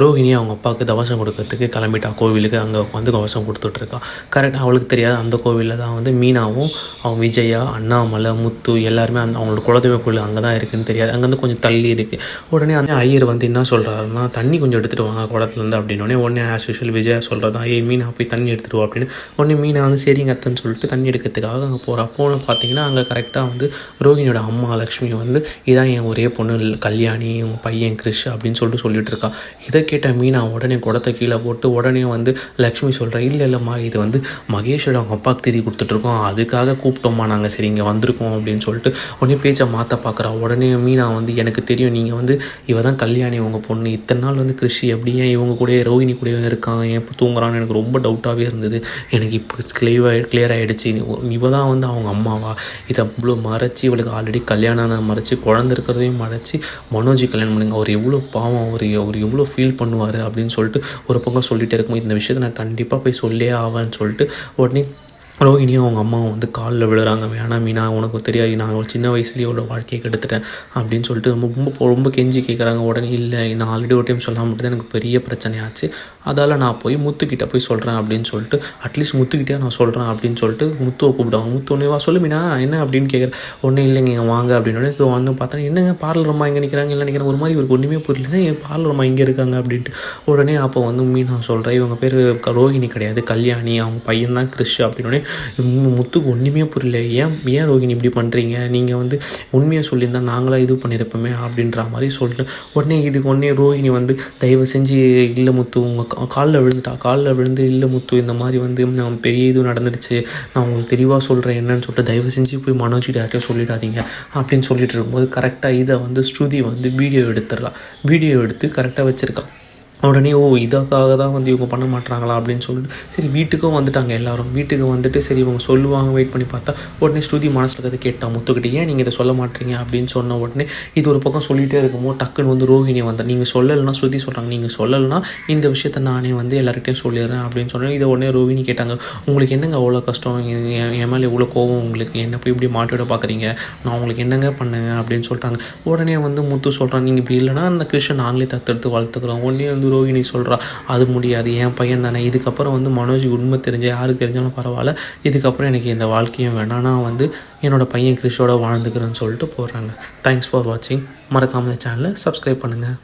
ரோஹிணி அவங்க அப்பாவுக்கு தவசம் கொடுக்கறதுக்கு கிளம்பிட்டா கோவிலுக்கு. அங்கே வந்து கவசம் கொடுத்துட்ருக்கா. கரெக்டாக அவளுக்கு தெரியாது அந்த கோவிலில் தான் வந்து மீனாவும் அவங்க விஜயா, அண்ணாமலை, முத்து எல்லாருமே அவங்களோட குலதெய்வ கோவில் அங்கே தான் இருக்குதுன்னு தெரியாது. அங்கேருந்து கொஞ்சம் தள்ளி இருக்குது. உடனே அந்த ஐயர் வந்து என்ன சொல்கிறாருன்னா, தண்ணி கொஞ்சம் எடுத்துகிட்டு வாங்க குளத்துலேருந்து அப்படின்னோடனே உடனே ஆஸ் யூஷுவல் விஜயா சொல்கிறதா, மீனா போய் தண்ணி எடுத்துகிட்டு வா அப்படின்னு. உடனே மீனா வந்து சரிங்க அத்தன்னு சொல்லிட்டு தண்ணி எடுக்கிறதுக்காக அங்கே போகிறா. பார்த்தீங்கன்னா அங்கே கரெக்டாக வந்து ரோஹிணியோட அம்மா லக்ஷ்மி வந்து இதான் என் ஒரே பொண்ணு கல்யாணி, உங்கள் பையன் கிறிஷ் அப்படின்னு சொல்லிட்டு இருக்கா. இதை கேட்ட மீனா உடனே குடத்தை கீழே போட்டு உடனே வந்து லக்ஷ்மி சொல்கிறேன், இல்லைம்மா இது வந்து மகேஷோட அவங்க அப்பாவுக்கு திதி கொடுத்துட்ருக்கோம், அதுக்காக கூப்பிட்டோம்மா நாங்கள், சரி இங்கே வந்திருக்கோம் அப்படின்னு சொல்லிட்டு உடனே பேச்சை மாற்ற பார்க்குறா. உடனே மீனா வந்து எனக்கு தெரியும் நீங்கள் வந்து இவ தான் கல்யாணி உங்கள் பொண்ணு, இத்தனை நாள் வந்து கிருஷி எப்படி ஏன் இவங்க கூட ரோஹிணி கூட இருக்காங்க, ஏன் இப்போ தூங்குறான்னு எனக்கு ரொம்ப டவுட்டாகவே இருந்தது, எனக்கு இப்போ கிளியர் ஆகிடுச்சு, இவ தான் வந்து அவங்க அம்மாவா, இதை அவ்வளோ மறைச்சி இவளுக்கு ஆல்ரெடி கல்யாணம் மறைச்சி குழந்தை இருக்கிறதையும் மறைச்சி மனோஜி கல்யாணம் பண்ணுங்க, அவர் எவ்வளோ பாவம், அவர் எவ்வளோ ஃபீல் பண்ணுவார் அப்படின்னு சொல்லிட்டு ஒரு பக்கம் சொல்லிகிட்டே இருக்கும்போது இந்த விஷயத்தை நான் கண்டிப்பாக போய் சொல்லே ஆவேன்னு சொல்லிட்டு உடனே ரோஹிணியும் அவங்க அம்மாவும் வந்து காலில் விழுறாங்க. வேணாம் மீனா, உனக்கு தெரியாது நான் ஒரு சின்ன வயசுலேயே ஒரு வாழ்க்கையை கெடுத்துட்டேன் அப்படின்னு சொல்லிட்டு ரொம்ப கெஞ்சி கேட்குறாங்க. உடனே இல்லை நான் ஆல்ரெடி ஒரு டைம் சொல்லாமல் மட்டும் எனக்கு பெரிய பிரச்சனையாச்சு, அதால் நான் போய் முத்துக்கிட்ட போய் சொல்கிறேன் அப்படின்னு சொல்லிட்டு, அட்லீஸ்ட் முத்துக்கிட்டே நான் சொல்கிறேன் அப்படின்னு சொல்லிட்டு முத்துவை கூப்பிடுவாங்க. முத்து ஒன்றே வா சொல்லு மீனா என்ன அப்படின்னு கேட்குறேன். ஒன்றும் இல்லைங்க இங்கே வாங்க அப்படின்னு ஸோ வந்து பார்த்தா என்னங்க பார்லர் அம்மா இங்கே நிற்கிறாங்க இல்லை நினைக்கிறேன், ஒரு மாதிரி இவருக்கு ஒன்றுமே புரியலன்னா என் பார்லர் அம்மா இங்கே இருக்காங்க அப்படின்ட்டு. உடனே அப்போ வந்து மீனா சொல்கிறேன், இவங்க பேர் ரோஹிணி கிடையாது கல்யாணி, அவங்க பையன் தான் கிறிஷ் அப்படின்னு. முத்துக்கு ஒன்றுமே புரியல, ஏன் ரோஹிணி இப்படி பண்ணுறீங்க, நீங்கள் வந்து உண்மையாக சொல்லியிருந்தால் நாங்களாம் இது பண்ணியிருப்போமே அப்படின்ற மாதிரி சொல்லிட்டு உடனே ரோஹிணி வந்து தயவு செஞ்சு இல்லை முத்து உங்கள் காலில் விழுந்து இல்லை முத்து இந்த மாதிரி வந்து நான் பெரிய இது நடந்துடுச்சு, நான் உங்களுக்கு தெளிவாக சொல்கிறேன் என்னன்னு சொல்லிட்டு தயவு செஞ்சு போய் மனோஜி டேரக்டாக சொல்லிடாதீங்க அப்படின்னு சொல்லிட்டு இருக்கும்போது கரெக்டாக இதை வந்து ஸ்ருதி வந்து வீடியோ எடுத்து கரெக்டாக வச்சுருக்கா. உடனே இதுக்காக தான் வந்து இவங்க பண்ண மாட்டாங்களா அப்படின்னு சொல்லிட்டு சரி வீட்டுக்கும் வந்துட்டாங்க எல்லோரும். வீட்டுக்கு வந்துட்டு சரி இவங்க சொல்லுவாங்க வெயிட் பண்ணி பார்த்தா உடனே ஸ்ருதி மனசில் இருக்கிறத கேட்டா முத்துக்கிட்டே, ஏன் நீங்கள் இதை சொல்ல மாட்டீங்க அப்படின்னு சொன்ன உடனே இது ஒரு பக்கம் சொல்லிகிட்டே இருக்கும்போது டக்குன்னு வந்து ரோஹிணி வந்தேன், நீங்கள் சொல்லலைன்னா ஸ்ருதி சொல்கிறாங்க, நீங்கள் சொல்லலைன்னா இந்த விஷயத்த நானே வந்து எல்லார்கிட்டையும் சொல்லிடுறேன் அப்படின்னு சொன்னேன். இதை உடனே ரோஹிணி கேட்டாங்க, உங்களுக்கு என்னங்க அவ்வளோ கஷ்டம், என் மேலே எவ்வளோ கோவம் உங்களுக்கு, என்ன போய் இப்படி மாட்டிவிட பார்க்குறீங்க, நான் உங்களுக்கு என்னங்க பண்ணேங்க அப்படின்னு சொல்கிறாங்க. உடனே வந்து முத்து சொல்கிறாங்க, நீங்கள் இப்படி இல்லைனா அந்த கிருஷ்ணன் நாங்களே தத்தெடுத்து வளர்த்துக்கிறோம். உடனே வந்து ரோஹிணி சொல்கிறா, அது முடியாது, என் பையன் தானே, இதுக்கப்புறம் வந்து மனோஜ் உண்மை தெரிஞ்ச யாருக்கு தெரிஞ்சாலும் பரவாயில்ல, இதுக்கப்புறம் எனக்கு இந்த வாழ்க்கையும் வேணாம், நான் வந்து என்னோடய பையன் கிறிஷோட வாழ்ந்துக்கிறேன்னு சொல்லிட்டு போடுறாங்க. தேங்க்ஸ் ஃபார் வாட்சிங். மறக்காமல் இந்த சேனலை சப்ஸ்கிரைப் பண்ணுங்கள்.